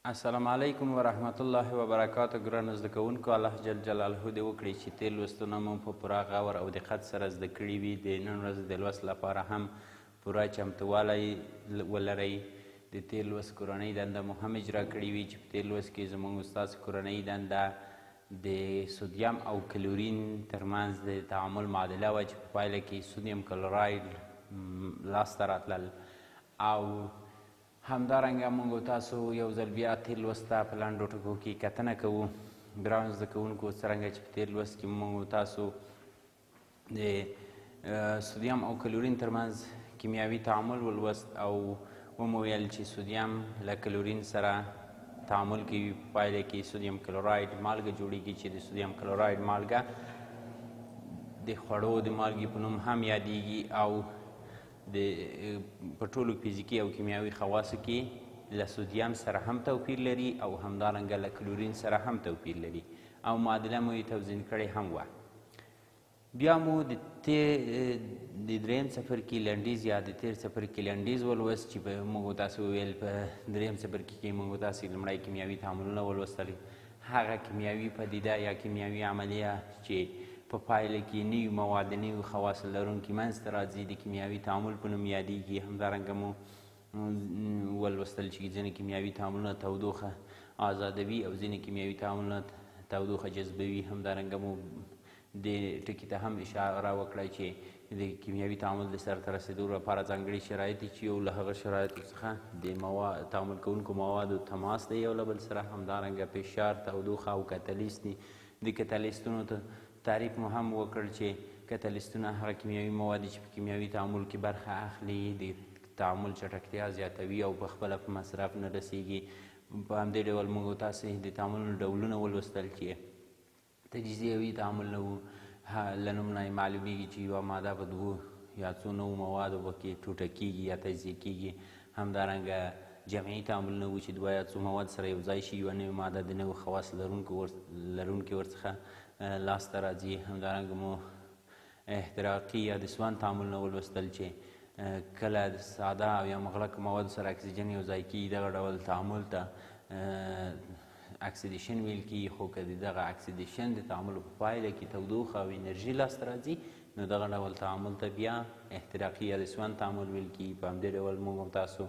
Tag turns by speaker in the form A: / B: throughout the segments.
A: السلام علیکم ورحمت الله وبرکاتو. ګرانو زده کوونکو، الله جل جلاله دې وکړي چې تېر لوستونه مو په پوره غور او دقت سره زده کړي وي. د نن ورځې د لوست لپاره هم پوره چمتووالی ولرئ. د تېر لوست کورنۍ دنده مو هم اجرا کړې وي چې په تېر لوست کې زموږ ستاسو کورنۍ دنده د سودیم او کلورین ترمنځ د تعامل معادله وه چې په پایله کې سودیم کلوراید لاسته راتلل، او همدارنګه موږ تاسو یو ځل بیا تېر لوست ته په لنډو ټکو کې کتنه کوو. ګرانو زده کوونکو، څرنګه چې په تېر لوست کې موږ تاسو د سودیم او کلورین ترمنځ کیمیاوي تعامل ولوست او ومو ویل چې سودیم له کلورین سره تعامل کوي، په پایله کې سودیم کلوراید مالګه جوړیږي چې د سودیم کلوراید مالګه د خوړو د مالګې په نوم هم یادیږي او په ټولو فزیکي او کیمیاوي خواصو کې له سودیم سره هم توپیر لري او همدارنګه له کلورین سره هم توپیر لري او معادله مو یې توزین کړې هم وه. بیا مو د دریم څپرکي لنډیز یا د تېر څپرکي لنډیز ولوست چې موږ تاسو وویل په دریم څپرکي کې موږ تاسو لومړی کیمیاوي تعاملونه ولوستل، هغه کیمیاوي پدیده یا کیمیاوي عملیه چې په پایله کې نوي مواد نوي خواص لرونکي منځته راځي د کیمیاوي تعامل په نوم یادیږي. همدارنګه مو ولوستل چې ځینې کیمیاوي تعاملونه تودوخه آزادوي او ځینې کیمیاوي تعاملونه تودوخه جذبوي. همدارنګه مو دې ټکي ته هم اشاره وکړه چې د کیمیاوي تعامل د سرته رسېدو لپاره ځانګړي شرایط دي چې یو له هغه شرایطو څخه د تعامل کوونکو موادو تماس دی یو له بل سره، همدارنګه فشار، تودوخه او کتلیست دي. د کتلیستونو ته تعریف مو هم وکړ چې کتلیستونه هغه کیمیاوي مواد چې په کیمیاوي تعامل کې برخه اخلي، د تعامل چټکتیا زیاتوي او په خپله په مصرف نه رسیږي. په همدې ډول موږ تاسې د تعاملونو ډولونه ولوستل چې تجزیوي تعامل له نوم نه معلومیږي چې یوه ماده په دوو یا څو نوو موادو پکې ټوټه کیږي یا تجزیه کیږي. همدارنګه جمعي تعاملونه وو چې دوه یا څو مواد سره یو ځای شي، یوه نوې ماده د نوو خواص لرونکي ورڅخه لاسته راځي. همدارنګه مو احتراقي یا د سون تعاملونه ولوستل چې کله د ساده او یا مغلق موادو سره اکسیجن یو ځای کیږي، دغه ډول تعامل ته اکسیدیشن ویل کیږي. خو که د دغه اکسیدیشن د تعاملو په پایله کې تودوخه او انرژي لاسته راځي، نو دغه ډول تعامل ته بیا احتراقي یا د سون تعامل ویل کیږي. په همدې ډول موږ تاسو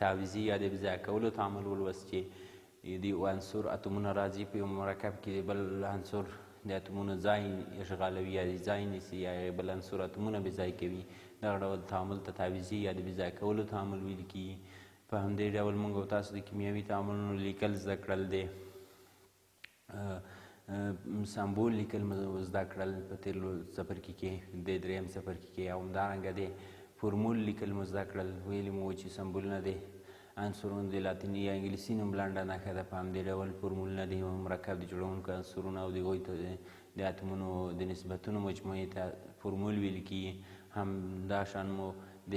A: تعویضي یا د بضع کولو تعامل ولوست چې د یو عنصر اتومونه راځي په یو مرکب کې د بل عنصر د اتومونو ځای اشغالوي یا ځای نیسي یا بل عنصر اتومونه بې ځای کوي. دغه ډول تعامل ته تعویضي یا د بضع کولو تعامل ویل کیږي. په همدې ډول موږ تاسو د کیمیاوي تعاملونو لیکل زده کړل، د سمبول لیکل مو زده کړل په تېر څپرکي کې، د دریم څپرکي کې، او همدارنګه د فورمول لیکل مو زده کړل. ویلي مو چې سمبولونه د عنصرونو د لاتیني یا انګلیسي نوم لنډه نښه ده. په همدې ډول فورمولونه د یو مرکب د جوړونکو عنصرونو او د هغوی د اتومونو د نسبتونو مجموعې ته فورمول ویل کیږي. همداشان مو د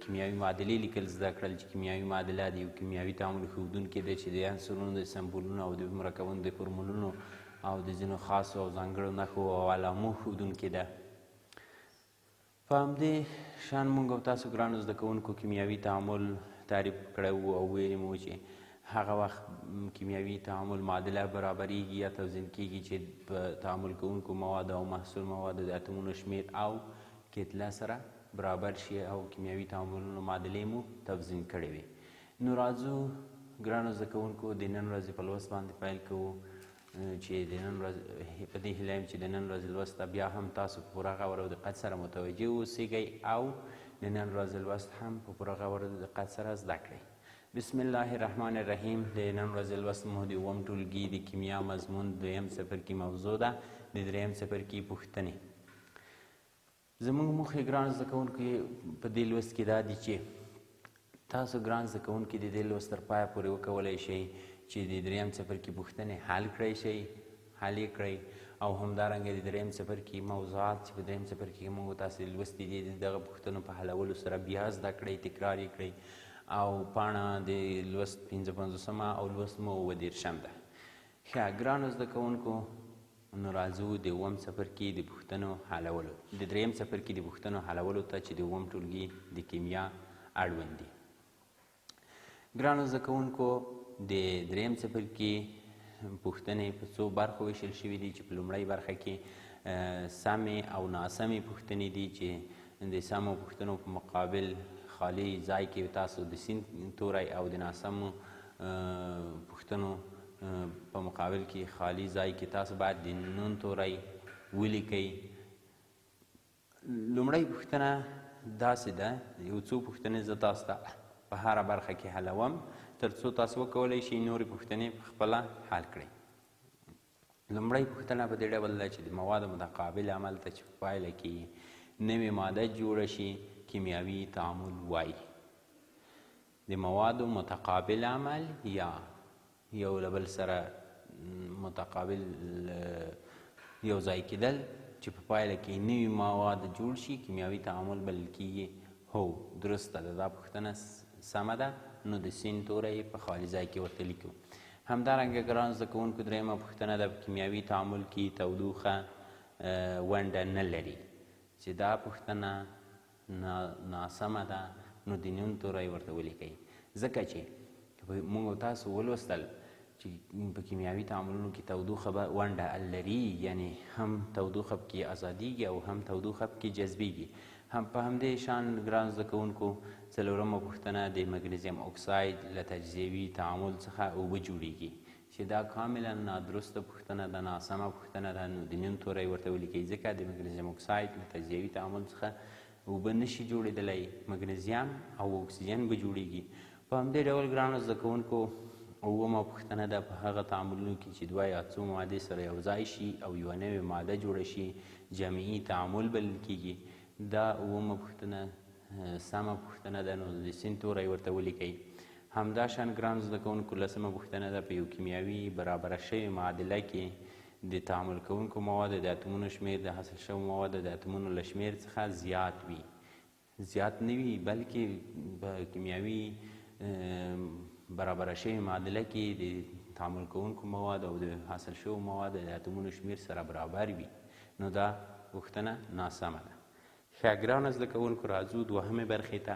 A: کیمیاوي معادلې لیکل زده کړل چې کیمیاوي معادله د یو کیمیاوي تعامل ښودونکی دی چې د عنصرونو د سمبولونو او د مرکبونو د فورمولونو او د ځینو خاصو او ځانګړو نښو او علامو ښودونکې ده. په همدې شان موږ او تاسو ګرانو زده کوونکو کیمیاوي تعامل تعریف کړی وو او ویلي مو چې هغه وخت کیمیاوي تعامل معادله برابریږي یا توزین کیږي چې په تعامل کوونکو موادو او محصول موادو د اتومونو شمیر او کتله سره برابر شي او کیمیاوي تعاملونو معادلې مو توزین کړې وي. نو راځو ګرانو زده کوونکو د نن ورځې په لوست باندې پیل کوو چې د نن ورځ په دې هیله یم چې د نن ورځې لوست ته بیا هم تاسو په پوره غور او دقت سره متوجه اوسیږئ او د نن ورځې لوست هم په پوره غور او دقت سره زده کړئ. بسم الله الرحمن الرحیم. د نن ورځې لوست مو د اووم ټولګي د کیمیا مضمون دویم څپرکي موضوع ده، د دریم څپرکي پوښتنې. زموږ موخې ګران زده کوونکي په دې لوست کې دا دي چې تاسو ګران زده کوونکي د دې لوست تر پایه پورې وکولی شئ چې د دریم څپرکي پوښتنې حل کړی شئ، حل یې کړئ، او همدارنګه د دریم څپرکي موضوعات چې په دریم څپرکي کې موږ تاسې لوستي دي د دغه پوښتنو په حلولو سره بیا زده کړئ، تکرار یې کړئ. او پاڼه د لوست 55 او لوست مو 30 ده. ښه ګرانو زده کوونکو، نو راځو د اووم څپرکي د پوښتنو حلولو، د دریم څپرکي د پوښتنو حلولو ته چې د اووم ټولګي د کیمیا اړوند دي. ګرانو زده کوونکو، د دریم څپرکي پوښتنې په څو برخو ویشل شوي دي چې په لومړۍ برخه کې سمې او ناسمې پوښتنې دي چې د سمو پوښتنو په مقابل خالي ځای کې تاسو د سین توری او د ناسمو پوښتنو په مقابل کې خالي ځای کې تاسو باید د نون توری ولیکئ. لومړۍ پوښتنه داسې ده، یو څو پوښتنې زه تاسو ته په هره برخه کې حلوم تر څو تاسو وکولی شئ نورې پوښتنې په خپله حل کړئ. لومړۍ پوښتنه په دې ډول ده چې د موادو متقابل عمل ته چې په پایله کې نوې ماده جوړه شي کیمیاوي تعامل وایي. د موادو متقابل عمل یا یو له بل سره متقابل یو ځای کېدل چې په پایله کې نوي مواد جوړ شي کیمیاوي تعامل بلل کېږي. هو درسته ده، دا پوښتنه سمه ده، نو د سین توری په خالي ځای کې ورته لیکو. همدارنګه ګرانو زده کوونکو درېیمه پوښتنه ده، په کیمیاوي تعامل کې تودوخه ونډه نه لري، چې دا پوښتنه ناسمه ده، نو د نون توری ورته ولیکئ. ځکه چې موږ تاسو ولوستل چې په کیمیاوي تعاملونو کې تودوخه به ونډه لري، یعنی هم تودوخه پکې ازادیږي او هم تودوخه پکې جذبیږي. هم په همدې شان ګران زده کوونکو څلورمه پوښتنه د مګنیزیم اکساید له تجزیوي تعامل څخه اوبه جوړیږي، چې دا کاملا نادرسته پوښتنه ده، ناسمه پوښتنه ده، نو د نون توری ورته ولیکئ. ځکه د مګنیزیم اکساید له تجزیوي تعامل څخه اوبه نشي جوړېدلی، مګنیزیم او اکسیجن به جوړیږي. په همدې ډول ګرانو زده کوونکو اوومه پوښتنه ده، په هغه تعاملونو کې چې دوه یا څو مادې سره یو ځای شي او یوه نوې ماده جوړه شي جمعي تعامل بلل کېږي. دا اوومه پوښتنه سمه پوښتنه ده، نو د سین توری ورته ولیکئ. همداشان ګرانو زده کوونکو لسمه پوښتنه ده، په یو کیمیاوي برابره شوې معادله کې د تعامل کوونکو موادو د اتمونو شمیر د حاصل شوو موادو د اتمونو له شمیر څخه زیات وي، زیات نه وي بلکې په کیمیاوي برابره شوې معادله کې د تعامل کوونکو موادو او د حاصل شوو موادو د اتمونو شمیر سره برابر وي، نو دا پوښتنه ناسمه ده. ښه ګرانو زده کوونکو راځو دوهمې برخې ته.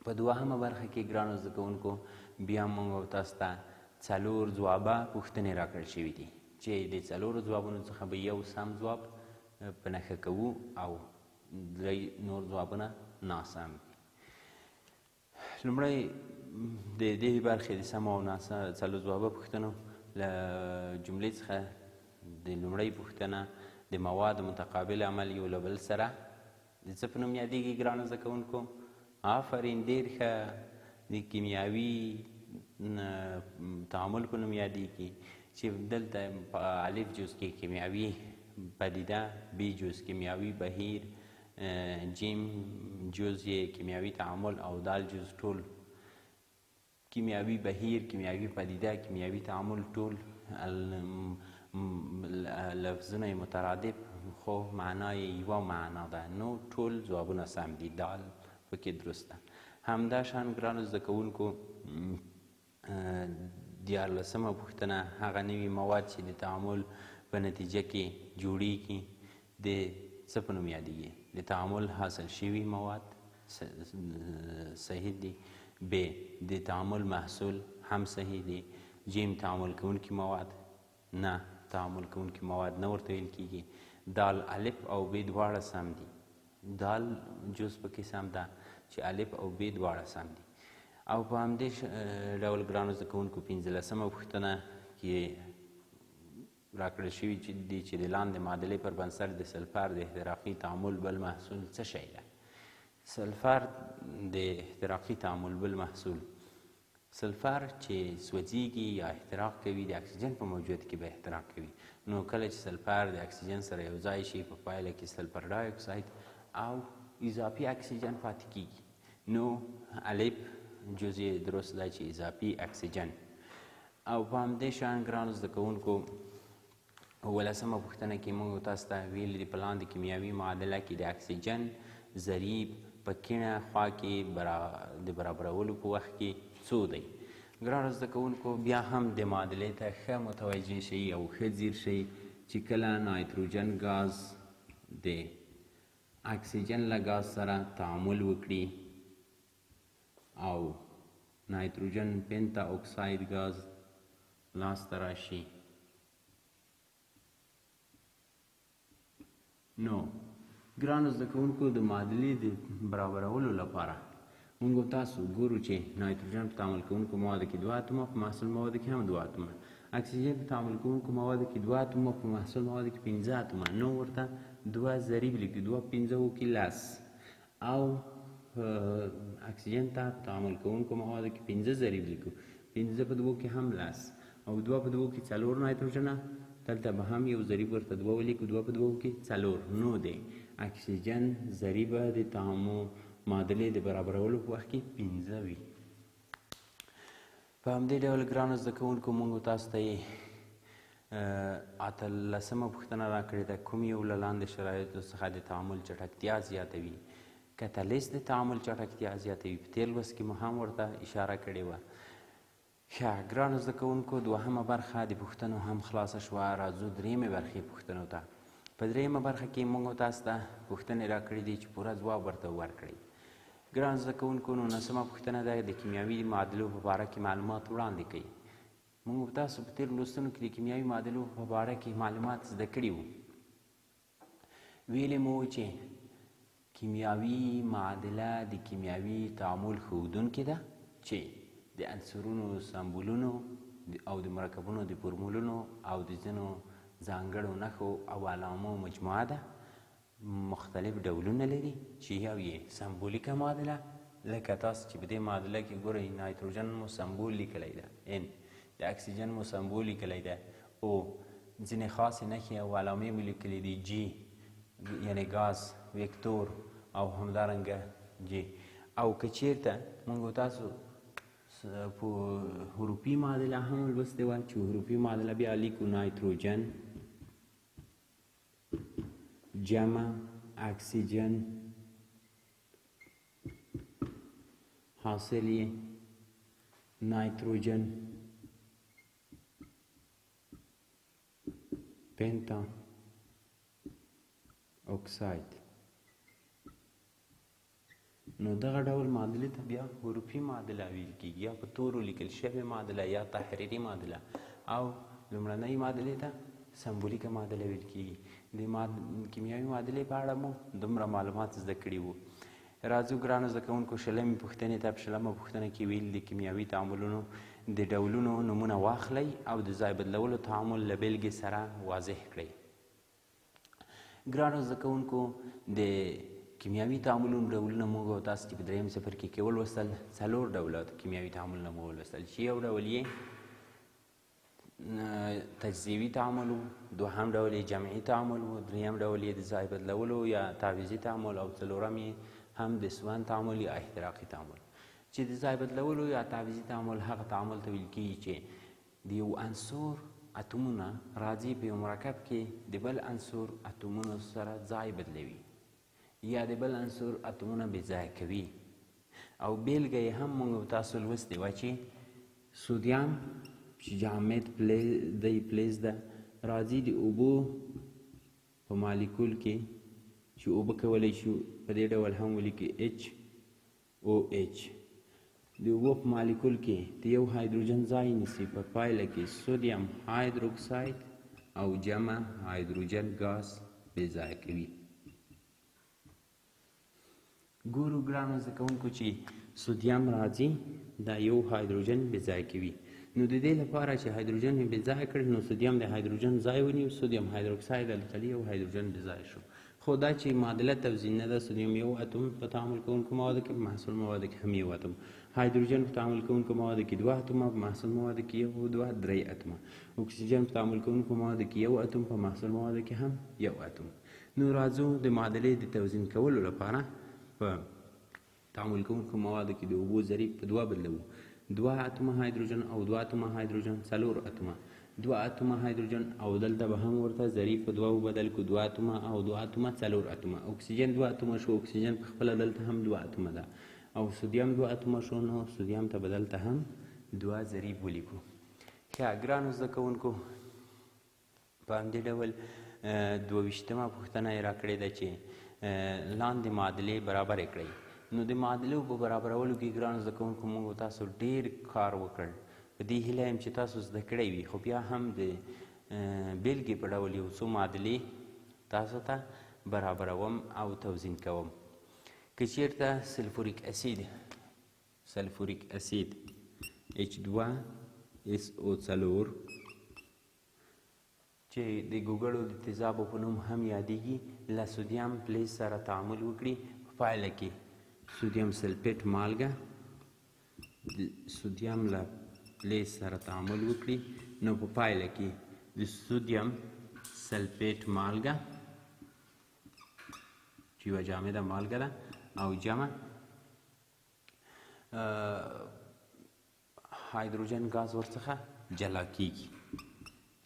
A: په دوهمه برخه کې ګرانو زده کوونکو بیا موږ تاسو ته څلور ځوابه پوښتنې راکړل شوي دي، چې د څلورو ځوابونو څخه به یو سم ځواب په نښه کوو او درې نور ځوابونه ناسم دي. لومړی د دې برخې د سمو او څلور ځوابه پوښتنو له جملې څخه د لومړۍ پوښتنه د موادو متقابل عمل یو له بل سره د څه په نوم یادیږي ګرانو زده کوونکو؟ آفرین، ډېر ښه، د کیمیاوي تعامل په نوم یادیږي، چې دلته په الف جز کې کیمیاوي پدیده، بی جز کیمیاوي بهیر، جیم جز یې کیمیاوي تعامل او دال جز ټول کیمیاوي بهیر، کیمیاوي پدیده، کیمیاوي تعامل ټول لفظونه مترادف خو معنا یې یوه معنا ده، نو ټول ځوابونه سم دي، دال پکې درسته. همداشان ګرانو زده کوونکو دیارلسمه پوښتنه هغه نوي مواد چې د تعامل په نتیجه کې جوړیږي د څه په نوم یادیږي؟ د تعامل حاصل شوي مواد صحیح دي، ب د تعامل محصول هم صحیح دي، جیم تعامل کوونکي مواد نه، تعامل کوونکي مواد نه ورته ویل کېږي، دال الف او ب دواړه سم دي، دال جز پکې سم ده چې الف او ب دواړه سم دي. او په همدې ډول ګرانو زده کوونکو پنځلسمه پوښتنه کې راکړل شوي دي چې د لاندې معادلې پر بنسټ د سلفر د احتراقي تعامل بل محصول څه شی ده؟ سلفر د احتراقي تعامل بل محصول، سلفر چې سوځیږي یا احتراق کوي د اکسیجن په موجودیت کې به احتراق کوي، نو کله چې سلفر د اکسیجن سره یو ځای شي په پایله کې سلفر ډای اکساید او اضافي اکسیجن پاتې کیږي، نو الف جز یې درست دی چې اضافي اکسیجن. او په همدې شان ګرانو زده کوونکو اولسمه پوښتنه کې موږ تاسو ته ویلي دي په لاندې کیمیاوي معادله کې د اکسیجن ضریب په کیڼه خوا کې د برابرولو په وخت کې څو دی؟ ګرانو زده کوونکو بیا هم د معادلې ته ښه متوجه شئ او ښه ځیر شئ چې کله نایتروجن ګاز د اکسیجن له ګاز سره تعامل وکړي او نایتروجن پنتا اکساید ګاز لاسته راشي. نو ګرانو زده کوونکو د معادلې د برابرولو لپاره موږ تاسو ګورو چې نایتروجن په تعامل کوونکو موادو کې 2 اتومه، په محصول موادو کې هم 2 اتومه. اکسیجن په تعامل کوونکو موادو کې 2 اتومه، په محصول موادو کې 15 اتومه. نو ورته 2 ضریب لیکو، 2 په 15 کې 10. او اکسیجن ته په تعامل کوونکو موادو کې 15 ضریب لیکو، 15 په 2 کې هم 10 او 2 په 2 کې 4 نایتروجنه. دلته به هم یو ضریب ورته 2 ولیکو، 2 په 2 کې 4. نو د اکسیجن ضریب د تعامل معادلې د برابرولو په وخت کې 15 وي. په همدې ډول ګرانو زده کوونکو موږ تاسو ته 18مه پوښتنه راکړې ده، کوم یو له لاندې شرایطو څخه د تعامل چټکتیا زیاتوي؟ کتلیس د تعامل چټکتیا زیاتوي. په تېر لوست کې مو هم ورته اشاره کړې وه. ښه ګرانو زده کوونکو 2مه برخه د پوښتنو هم خلاصه شوه. راځو 3مې برخې پوښتنو ته. په 3مه برخه کې موږ تاسو ته پوښتنې راکړې دي چې پوره ځواب ورته ورکړئ. ګران زده کوونکو 9مه پوښتنه ده، د کیمیاوي معادلو په باره کې معلومات وړاندې کړئ. موږ تاسو په تېرو لوستونو کې د کیمیاوي معادلو په باره کې معلومات زده کړي وو. ویلې مو چې کیمیاوي معادله د کیمیاوي تعامل ښودونکې ده چې د عنصرونو، سمبولونو او د مرکبونو د فورمولونو او د ځینو ځانګړو نښو او علامو مجموعه ده. مختلف ډولونه لري چې یو یې سمبولیکه معادله، لکه تاسو چې په دې معادله کې ګورئ نایتروجن مو سمبول لیکلی ده N، د اکسیجن مو سمبول لیکلی ده O، ځینې خاصې نښې او علامې مو لیکلي دي G یعنې ګاز، ویکتور او همدارنګه J. او که چیرته موږ تاسو په حروفي معادله هم لوستې وه چې حروفي معادله بیا لیکو نایتروجن جمع اکسیجن حاصل یې نایتروجن پنتا اکساید. نو دغه ډول معادلې ته بیا حروفي معادله ویل کېږي، یا په تورو لیکل شوې معادله یا تحریري معادله، او لومړنۍ معادلې ته سمبولیکه معادله ویل کېږي. د کیمیاوي معادلې په اړه مو دومره معلومات زده کړي وو. راځو ګرانو زده کوونکو 20مې پوښتنې ته. په 20مه پوښتنه کې ویل د کیمیاوي تعاملونو د ډولونو نومونه واخلئ او د ځای بدلولو تعامل له بېلګې سره واضح کړئ. ګرانو زده کوونکو د کیمیاوي تعاملونو ډولونه موږ او تاسو چې په 3م څپرکي کې ولوستل، 4 ډوله کیمیاوي تعاملونه مو ولوستل چې یو ډول یې تجزیوي تعامل و، دوهم ډول یې جمعي تعامل و، دریم ډول یې د ځای بدلولو یا تعویضي تعامل، او څلورم یې هم د سون تعامل یا احتراقي تعامل. چې د ځای بدلولو یا تعویضي تعامل هغه تعامل ته ویل کېږي چې د یو عنصر اتومونه راځي په یو مرکب کې د بل عنصر اتومونو سره ځای بدلوي یا د بل عنصر اتومونه بې ځایه کوي. او بیلګه یې هم موږ تاسو لوستې وه چې سودیم چې جامد دی پلیز ده راځي د اوبو په مالیکول کې چې اوبه کولی شو په دې ډول هم ولیکي HOH. د اوبو په مالیکول کې د یو هایدروجن ځای نیسي، په پایله کې سودیم هایدروکساید او جمع هایدروجن ګاز بې ځایه کوي. ګورو ګرانو زده کوونکو چې سودیم راځي دا یو هایدروجن بې ځایه کوي. نو د دې لپاره چې هایدروجن یې بې ځایه کړي، نو سودیم د هایدروجن ځای ونیو، سودیم هایدروکساید القلي یو هایدروجن بې ځایه شو. خو دا چې معادله توزیع نه ده، سودیم یو اتوم په تعامل کوونکو موادو کې، په محصول موادو کې هم یو اتوم. هایدروجن په تعامل کوونکو موادو کې 2 اتومه، په محصول موادو کې 1 2 3 اتومه. اکسیجن په تعامل کوونکو موادو کې 1 اتوم، په محصول موادو کې هم 1 اتوم. نو راځو د معادلې د توزیع کولو لپاره په تعامل کوونکو موادو کې د اوبو ضریب په 2 بدلوو. 2 اتومه هایدروجن او 2 اتومه هایدروجن 4 اتومه، 2 اتومه هایدروجن او دلته به هم ورته ضریب په 2 بدل کو، 2 اتومه او 2 اتومه 4 اتومه. اکسیجن 2 اتومه شو، اکسیجن په خپله دلته هم 2 اتومه ده. او سودیم 2 اتومه شو، نو سودیم ته به دلته هم 2 ضریب ولیکو. ښه ګرانو زده کوونکو په همدې ډول 22مه پوښتنه یې راکړې ده چې لاندې معادلې برابرې کړئ. نو د معادلو په برابرولو کې ګرانو زده کوونکو موږ تاسو ډېر کار وکړ. په دې هیله یم چې تاسو زده کړی وي، خو بیا هم د بېلګې په ډول یو څو معادلې تاسو ته برابروم او توزین کوم. که چېرته سلفوریک اسید H2SO4 چې د ګوګړو د تیزابو په نوم هم یادیږي له سودیم فلز سره تعامل وکړي، په پایله کې سودیم سلفیټ مالګه د سودیم له فلز سره تعامل وکړي، نو په پایله کې د سودیم سلفیټ مالګه چې یوه جامده مالګه ده او جمع هایدروجن ګاز ورڅخه جلا کیږي،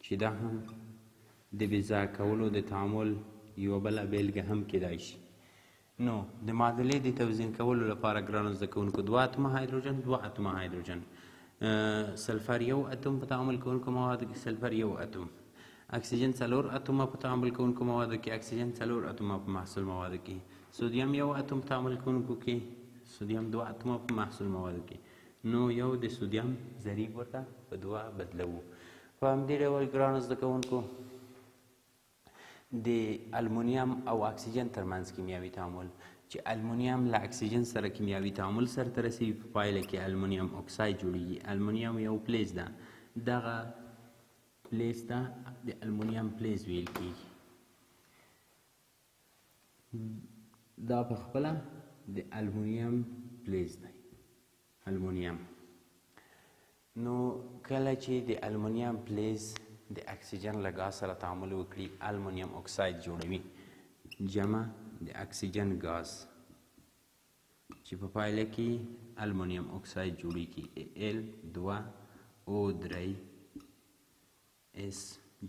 A: چې دا هم د بېځا کولو د تعامل یوه بله بېلګه هم کیدای شي. نو د معادلې د توزین کولو لپاره ګرانو زده کوونکو 2 اتومه هایدروجن سلفر 1 اتوم په تعامل کوونکو موادو کې سلفر 1 اتوم، اکسیجن 4 اتومه په تعامل کوونکو موادو کې اکسیجن 4 اتومه په محصول موادو کې، سودیم 1 اتوم په تعامل کوونکو کې سودیم 2 اتومه په محصول موادو کې. نو یو د سودیم ضریب ورته په 2 بدلوو. په همدې ډول ګرانو زده کوونکو د المونیم او اکسیجن ترمنځ کیمیاوي تعامل چې المونیم له اکسیجن سره کیمیاوي تعامل سرته رسوي، په پایله کې المونیم اکساید جوړیږي. المونیم یو فلز ده، دغه فلز ته د المونیم فلز ویل کیږي. دا په خپله د المونیم فلز دی، المونیم. نو کله چې د المونیم فلز د اکسیجن له ګاز سره تعامل وکړي المونیم اکساید جوړوي، جمع د اکسیجن ګاز، چې په پایله کې المونیم اکساید جوړیږي Al2O3S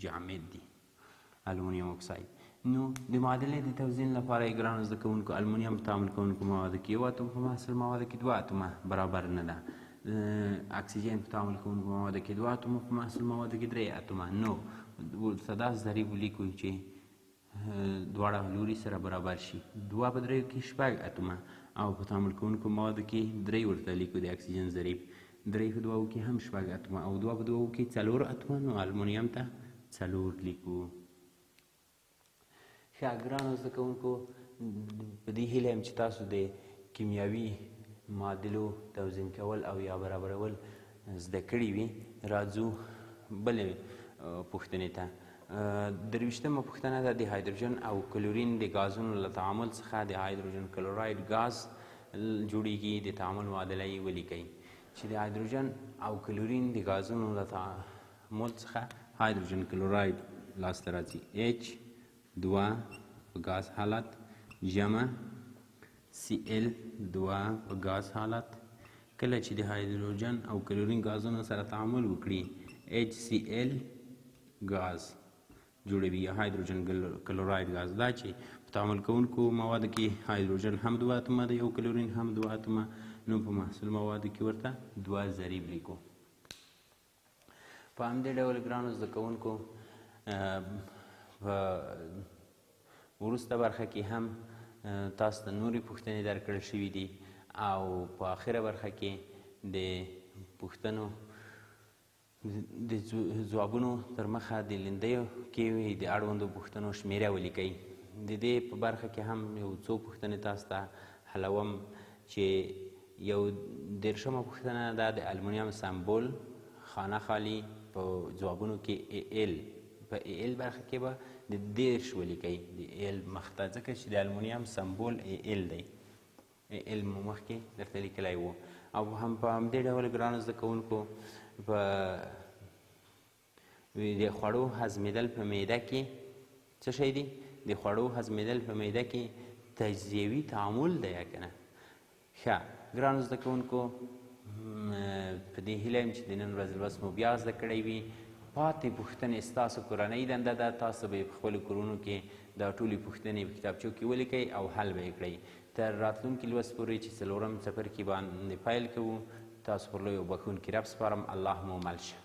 A: جامد دی المونیم اکساید. نو د معادلې د توزین لپاره یې ګرانو زده کوونکو المونیم په تعامل کوونکو موادو کې 1 اتوم، په محصول موادو کې 2 اتومه برابر نه ده. اکسیجن په تعامل کوونکو موادو کې 2 اتومه، په محصول موادو کې 3 اتومه. نو ورته داسې ضریب ولیکو چې دواړه لوري سره برابر شي. 2 په 3 کې 4 اتومه او په تعامل کوونکو موادو کې 3 ورته لیکو د اکسیجن ضریب. 3 په 2 کې هم 4 اتومه او 2 په 2 کې 4 اتومه. نو المونیم ته 4 لیکو. ښه ګرانو زده کوونکو په دې هیله یم چې تاسو د کیمیاوي معادلو توزین کول او یا برابرول زده کړي وي. راځو بلې پوښتنې ته. 23مه پوښتنه ده د هایدروجن او کلورین د ګازونو له تعامل څخه د هایدروجن کلوراید ګاز جوړیږي، د تعامل معادله یې ولیکئ. چې د هایدروجن او کلورین د ګازونو له تعامل څخه هایدروجن کلوراید لاسته راځي H2 په ګاز حالت جمع Cl2 په ګاز حالت. کله چې د هایدروجن او کلورین ګازونو سره تعامل وکړي HCl ګاز جوړوي یا هایدروجن کلوراید ګاز. دا چې په تعامل کوونکو موادو کې هایدروجن هم 2 اتومه دی او کلورین هم 2 اتومه، نو په محصول موادو کې ورته 2 ضریب لیکو. په همدې ډول ګرانو زده کوونکو په وروسته برخه کې هم تاسو ته نورې پوښتنې درکړل شوي دي او په آخره برخه کې د پوښتنو د ځوابونو تر مخه د لیندیو کې د اړوندو پوښتنو شمیره ولیکئ. د دې په برخه کې هم یو څو پوښتنې تاسو ته حلوم چې یو 30مه پوښتنه ده د المونیم سمبول خانه خالی په ځوابونو کې AL په AL برخه کې به د 30 ولیکئ د AL مخته، ځکه چې د المونیم سمبول AL دی. AL مو مخکې درته لیکلی و. او هم په همدې ډول ګرانو زده کوونکو په د خوړو هضمېدل په معده کې څه شی دي؟ د خوړو هضمېدل په معده کې تجزیوي تعامل دی یا که نه؟ ښه ګرانو زده کوونکو په دې هیله یم چې د نن ورځې لوست مو بیا زده کړی وي. پاتې پوښتنې ستاسو کورنۍ دنده ده، تاسو به یې په خپلو کورونو کې دا ټولې پوښتنې په کتابچو کې ولیکئ او حل به یې کړئ. تر راتلونکي لوست پورې چې 4م څپرکي باندې پیل کوو، تاسو پر لوی او بخښونکي رب سپارم. الله مو مل شه.